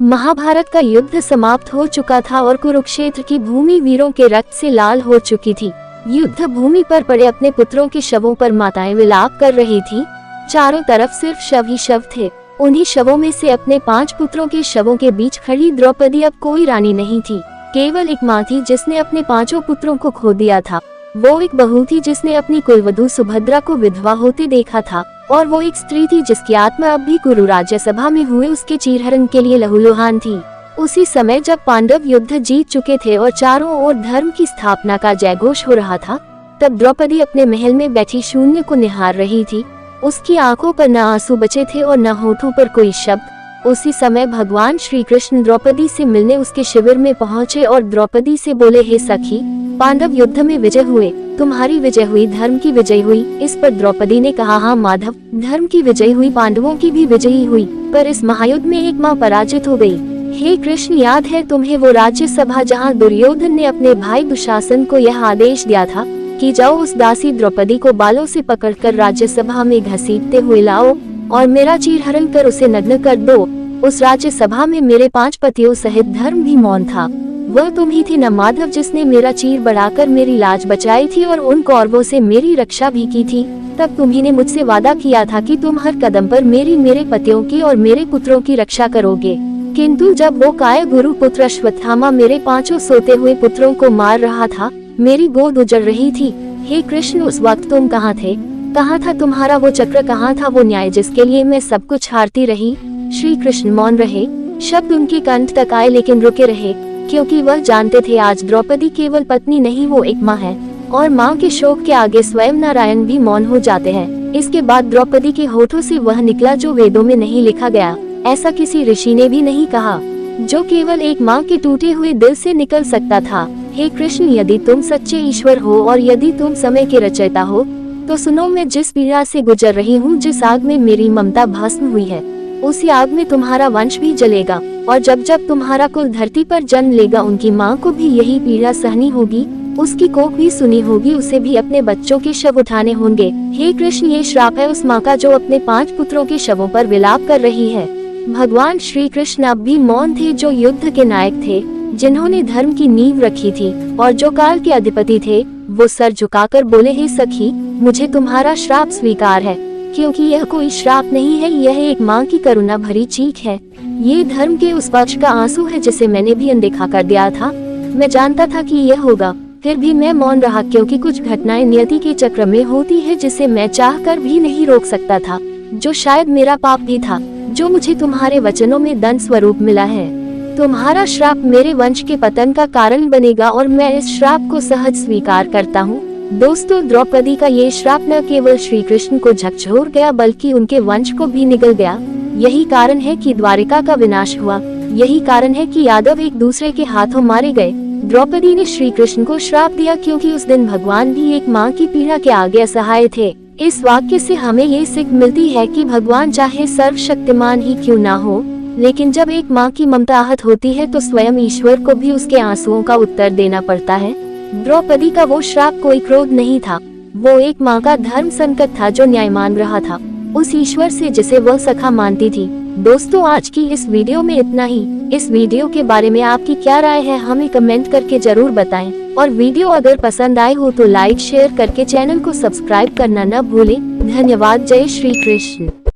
महाभारत का युद्ध समाप्त हो चुका था और कुरुक्षेत्र की भूमि वीरों के रक्त से लाल हो चुकी थी। युद्ध भूमि पर पड़े अपने पुत्रों के शवों पर माताएं विलाप कर रही थी। चारों तरफ सिर्फ शव ही शव थे। उन्हीं शवों में से अपने 5 पुत्रों के शवों के बीच खड़ी द्रौपदी अब कोई रानी नहीं थी, केवल एक माँ थी जिसने अपने 5 पुत्रों को खो दिया था। वो एक बहू थी जिसने अपनी कुलवधू सुभद्रा को विधवा होते देखा था, और वो एक स्त्री थी जिसकी आत्मा अब भी कुरु राज्यसभा में हुए उसके चीरहरण के लिए लहूलुहान थी। उसी समय जब पांडव युद्ध जीत चुके थे और चारों ओर धर्म की स्थापना का जयघोष हो रहा था, तब द्रौपदी अपने महल में बैठी शून्य को निहार रही थी। उसकी आंखों पर न आंसू बचे थे और न होठों पर कोई शब्द। उसी समय भगवान श्री कृष्ण द्रौपदी से मिलने उसके शिविर में पहुँचे और द्रौपदी से बोले, हे सखी, पांडव युद्ध में विजय हुए, तुम्हारी विजय हुई, धर्म की विजय हुई। इस पर द्रौपदी ने कहा, हाँ माधव, धर्म की विजय हुई, पांडवों की भी विजयी हुई, पर इस महायुद्ध में एक माँ पराजित हो गई। हे कृष्ण, याद है तुम्हें वो राज्यसभा जहाँ दुर्योधन ने अपने भाई दुशासन को यह आदेश दिया था कि जाओ उस दासी द्रौपदी को बालों से पकड़कर राज्यसभा में घसीटते हुए लाओ और मेरा चीरहरण कर उसे नग्न कर दो। उस राज्यसभा में मेरे 5 पतियों सहित धर्म भी मौन था। वह तुम ही थी न माधव, जिसने मेरा चीर बढ़ाकर मेरी लाज बचाई थी और उन कौरवों से मेरी रक्षा भी की थी। तब तुम्ही ने मुझसे वादा किया था कि तुम हर कदम पर मेरे पतियों की और मेरे पुत्रों की रक्षा करोगे। किंतु जब वो काय गुरु पुत्र अश्वत्थामा मेरे 5 सोते हुए पुत्रों को मार रहा था, मेरी गोद उजड़ रही थी। हे कृष्ण, उस वक्त तुम कहाँ थे? कहाँ था तुम्हारा वो चक्र? कहाँ था वो न्याय जिसके लिए मैं सब कुछ हारती रही? श्री कृष्ण मौन रहे। शब्द उनके कंठ तक आए लेकिन रुके रहे, क्योंकि वह जानते थे आज द्रौपदी केवल पत्नी नहीं, वो एक माँ है, और माँ के शोक के आगे स्वयं नारायण भी मौन हो जाते हैं। इसके बाद द्रौपदी के होठों से वह निकला जो वेदों में नहीं लिखा गया, ऐसा किसी ऋषि ने भी नहीं कहा, जो केवल एक माँ के टूटे हुए दिल से निकल सकता था। हे कृष्ण, यदि तुम सच्चे ईश्वर हो और यदि तुम समय के रचयिता हो, तो सुनो, मैं जिस पीड़ा से गुजर रही हूँ, जिस आग में मेरी ममता भस्म हुई है, उसी आग में तुम्हारा वंश भी जलेगा, और जब जब तुम्हारा कुल धरती पर जन्म लेगा, उनकी माँ को भी यही पीड़ा सहनी होगी, उसकी कोख भी सुनी होगी, उसे भी अपने बच्चों के शव उठाने होंगे। हे कृष्ण, ये श्राप है उस माँ का जो अपने 5 पुत्रों के शवों पर विलाप कर रही है। भगवान श्री कृष्ण अब भी मौन थे, जो युद्ध के नायक थे, जिन्होंने धर्म की नींव रखी थी और जो काल के अधिपति थे। वो सर झुकाकर बोले, हे सखी, मुझे तुम्हारा श्राप स्वीकार है, क्योंकि यह कोई श्राप नहीं है, यह एक माँ की करुणा भरी चीख है। ये धर्म के उस पक्ष का आंसू है जिसे मैंने भी अनदेखा कर दिया था। मैं जानता था कि यह होगा, फिर भी मैं मौन रहा, क्योंकि कुछ घटनाएं नियति के चक्र में होती है जिसे मैं चाहकर भी नहीं रोक सकता था, जो शायद मेरा पाप भी था, जो मुझे तुम्हारे वचनों में दंड स्वरूप मिला है। तुम्हारा श्राप मेरे वंश के पतन का कारण बनेगा और मैं इस श्राप को सहज स्वीकार करता हूँ। दोस्तों, द्रौपदी का ये श्राप न केवल श्री कृष्ण को झकझोर गया, बल्कि उनके वंश को भी निगल गया। यही कारण है कि द्वारिका का विनाश हुआ, यही कारण है कि यादव एक दूसरे के हाथों मारे गए। द्रौपदी ने श्री कृष्ण को श्राप दिया क्योंकि उस दिन भगवान भी एक माँ की पीड़ा के आगे असहाय थे। इस वाक्य से हमें ये सीख मिलती है कि भगवान चाहे सर्वशक्तिमान ही क्यों ना हो, लेकिन जब एक माँ की ममता आहत होती है तो स्वयं ईश्वर को भी उसके आंसुओं का उत्तर देना पड़ता है। द्रौपदी का वो श्राप कोई क्रोध नहीं था, वो एक माँ का धर्म संकट था जो न्याय मान रहा था, उस ईश्वर से जिसे वह सखा मानती थी। दोस्तों, आज की इस वीडियो में इतना ही। इस वीडियो के बारे में आपकी क्या राय है, हमें कमेंट करके जरूर बताएं, और वीडियो अगर पसंद आए हो तो लाइक शेयर करके चैनल को सब्सक्राइब करना न भूलें। धन्यवाद। जय श्री कृष्ण।